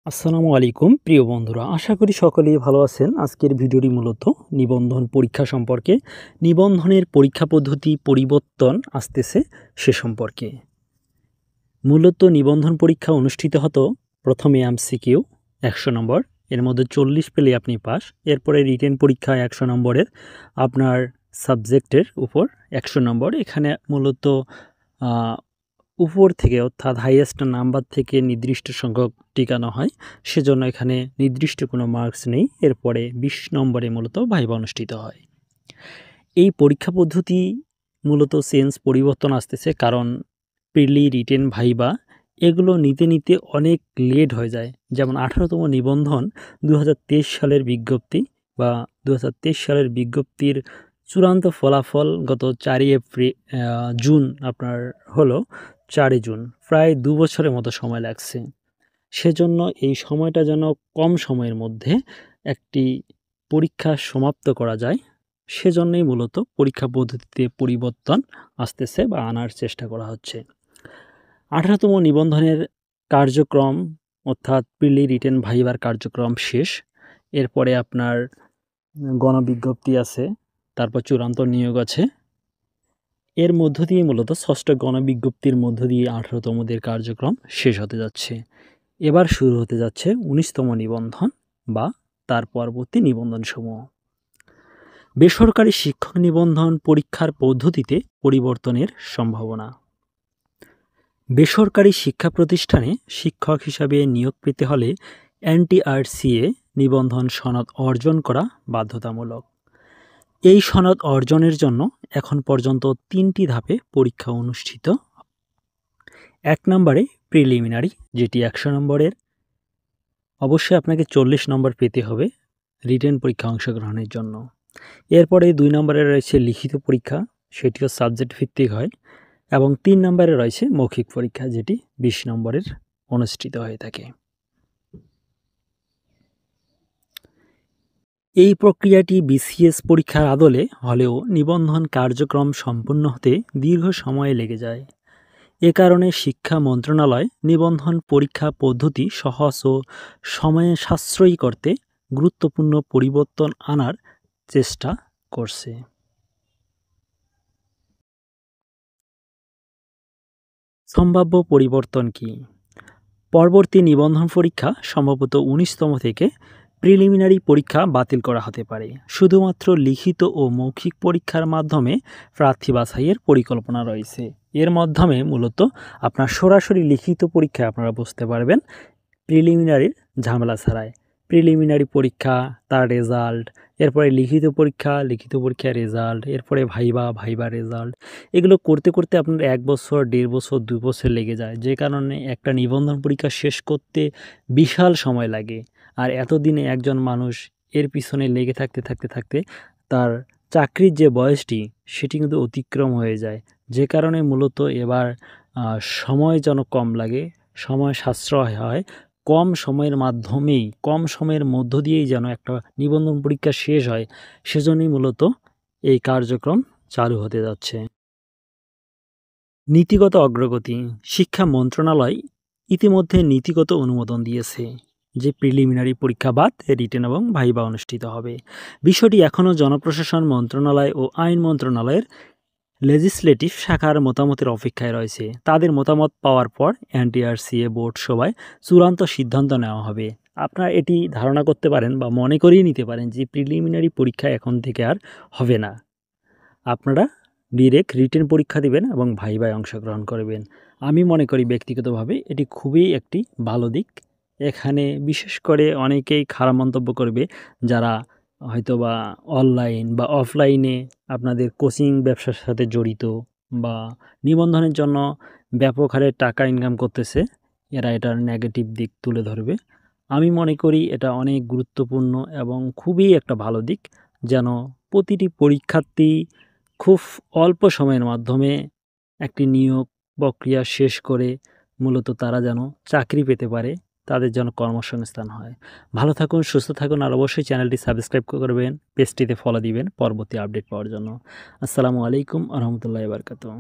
আসসালামু আলাইকুম প্রিয় বন্ধুরা, আশা করি সকলেই ভালো আছেন। আজকের ভিডিওটি মূলত নিবন্ধন পরীক্ষা সম্পর্কে। নিবন্ধনের পরীক্ষা পদ্ধতি পরিবর্তন আসতেছে সে সম্পর্কে। মূলত নিবন্ধন পরীক্ষা অনুষ্ঠিত হতো প্রথমে এমসিকিউ 100 নম্বর, এর মধ্যে 40 পেলে আপনি পাস। এরপরে রিটেন পরীক্ষা 100 নম্বরের, আপনার সাবজেক্টের উপর 100 নম্বর। এখানে মূলত উপর থেকে অর্থাৎ হাইয়েস্ট নাম্বার থেকে নির্দিষ্ট সংখ্যক টিকানো হয়, সেজন্য এখানে নির্দিষ্ট কোনো মার্কস নেই। এরপরে 20 নম্বরে মূলত ভাইভা অনুষ্ঠিত হয়। এই পরীক্ষা পদ্ধতি মূলত পরিবর্তন আসতেছে, কারণ প্রিলি, রিটেন, ভাইভা এগুলো নিতে নিতে অনেক লেট হয়ে যায়। যেমন 18তম নিবন্ধন 2023 সালের বিজ্ঞপ্তি বা 2023 সালের বিজ্ঞপ্তির চূড়ান্ত ফলাফল গত 4 জুন আপনার হলো 4 জুন, প্রায় 2 বছরের মতো সময় লাগছে। সেজন্য এই সময়টা যেন কম সময়ের মধ্যে একটি পরীক্ষা সমাপ্ত করা যায়, সেজন্যই মূলত পরীক্ষা পদ্ধতিতে পরিবর্তন আসতেছে বা আনার চেষ্টা করা হচ্ছে। 18তম নিবন্ধনের কার্যক্রম অর্থাৎ প্রিলি, রিটেন, ভাইভার কার্যক্রম শেষ। এরপরে আপনার গণবিজ্ঞপ্তি আছে, তারপর চূড়ান্ত নিয়োগ আছে। এর মধ্য দিয়ে মূলত 6ষ্ঠ গণবিজ্ঞপ্তির মধ্য দিয়ে 18তমদের কার্যক্রম শেষ হতে যাচ্ছে। এবার শুরু হতে যাচ্ছে 19তম নিবন্ধন বা তার পরবর্তী নিবন্ধনসমূহ। বেসরকারি শিক্ষক নিবন্ধন পরীক্ষার পদ্ধতিতে পরিবর্তনের সম্ভাবনা। বেসরকারি শিক্ষা প্রতিষ্ঠানে শিক্ষক হিসাবে নিয়োগ পেতে হলে এনটিআরসিএ নিবন্ধন সনদ অর্জন করা বাধ্যতামূলক। এই সনদ অর্জনের জন্য এখন পর্যন্ত 3টি ধাপে পরীক্ষা অনুষ্ঠিত। 1 নম্বরে প্রিলিমিনারি, যেটি 100 নম্বরের। অবশ্যই আপনাকে 40 নম্বর পেতে হবে রিটেন পরীক্ষা অংশগ্রহণের জন্য। এরপরে 2 নম্বরে রয়েছে লিখিত পরীক্ষা, সেটিও সাবজেক্ট ভিত্তিক হয়। এবং 3 নম্বরে রয়েছে মৌখিক পরীক্ষা, যেটি 20 নম্বরের অনুষ্ঠিত হয়ে থাকে। এই প্রক্রিয়াটি বিসিএস পরীক্ষার আদলে হলেও নিবন্ধন কার্যক্রম সম্পন্ন হতে দীর্ঘ সময় লেগে যায়। এ কারণে শিক্ষা মন্ত্রণালয় নিবন্ধন পরীক্ষা পদ্ধতি সহজ ও সময়ে সাশ্রয়ী করতে গুরুত্বপূর্ণ পরিবর্তন আনার চেষ্টা করছে। সম্ভাব্য পরিবর্তন কি? পরবর্তী নিবন্ধন পরীক্ষা সম্ভবত 19তম থেকে প্রিলিমিনারি পরীক্ষা বাতিল করা হতে পারে। শুধুমাত্র লিখিত ও মৌখিক পরীক্ষার মাধ্যমে প্রার্থী বাছাইয়ের পরিকল্পনা রয়েছে। এর মাধ্যমে মূলত আপনার সরাসরি লিখিত পরীক্ষায় আপনারা বসতে পারবেন প্রিলিমিনারির ঝামেলা ছাড়াই। প্রিলিমিনারি পরীক্ষা, তার রেজাল্ট, এরপরে লিখিত পরীক্ষার রেজাল্ট, এরপরে ভাইবা রেজাল্ট, এগুলো করতে করতে আপনার 1 বছর, 1.5 বছর, 2 বছর লেগে যায়। যে কারণে একটা নিবন্ধন পরীক্ষা শেষ করতে বিশাল সময় লাগে। আর এতদিনে একজন মানুষ এর পিছনে লেগে থাকতে তার চাকরির যে বয়সটি, সেটি কিন্তু অতিক্রম হয়ে যায়। যে কারণে মূলত এবার সময় যেন কম লাগে, সময় সাশ্রয় হয়, কম সময়ের মধ্য দিয়েই যেন একটা নিবন্ধন পরীক্ষা শেষ হয়, সেজন্যই মূলত এই কার্যক্রম চালু হতে যাচ্ছে। নীতিগত অগ্রগতি। শিক্ষা মন্ত্রণালয় ইতিমধ্যে নীতিগত অনুমোদন দিয়েছে যে প্রিলিমিনারি পরীক্ষা বাদ রিটেন এবং ভাইভা অনুষ্ঠিত হবে। বিষয়টি এখনও জনপ্রশাসন মন্ত্রণালয় ও আইন মন্ত্রণালয়ের লেজিসলেটিভ শাখার মতামতের অপেক্ষায় রয়েছে। তাদের মতামত পাওয়ার পর এনটিআরসিএ বোর্ড সভায় চূড়ান্ত সিদ্ধান্ত নেওয়া হবে। আপনারা এটি ধারণা করতে পারেন বা মনে করিয়ে নিতে পারেন যে প্রিলিমিনারি পরীক্ষা এখন থেকে আর হবে না। আপনারা ডিরেক্ট রিটেন পরীক্ষা দিবেন এবং ভাইভায় অংশগ্রহণ করবেন। আমি মনে করি ব্যক্তিগতভাবে এটি খুবই একটি ভালো দিক। এখানে বিশেষ করে অনেকেই খারাপ মন্তব্য করবে, যারা হয়তোবা অনলাইন বা অফলাইনে আপনাদের কোচিং ব্যবসার সাথে জড়িত বা নিবন্ধনের জন্য ব্যাপক হারে টাকা ইনকাম করতেছে, এরা এটার নেগেটিভ দিক তুলে ধরবে। আমি মনে করি এটা অনেক গুরুত্বপূর্ণ এবং খুবই একটা ভালো দিক, যেন প্রতিটি পরীক্ষার্থী খুব অল্প সময়ের মাধ্যমে একটি নিয়োগ প্রক্রিয়া শেষ করে মূলত তারা যেন চাকরি পেতে পারে, তাদের যেন কর্মসংস্থান হয়। ভালো থাকুন, সুস্থ থাকুন, আর অবশ্যই চ্যানেলটি সাবস্ক্রাইব করবেন, পেজটিতে ফলো দিবেন পরবর্তী আপডেট পাওয়ার জন্য। আসসালামু আলাইকুম ওয়া রাহমাতুল্লাহি ওয়া বারাকাতুহু।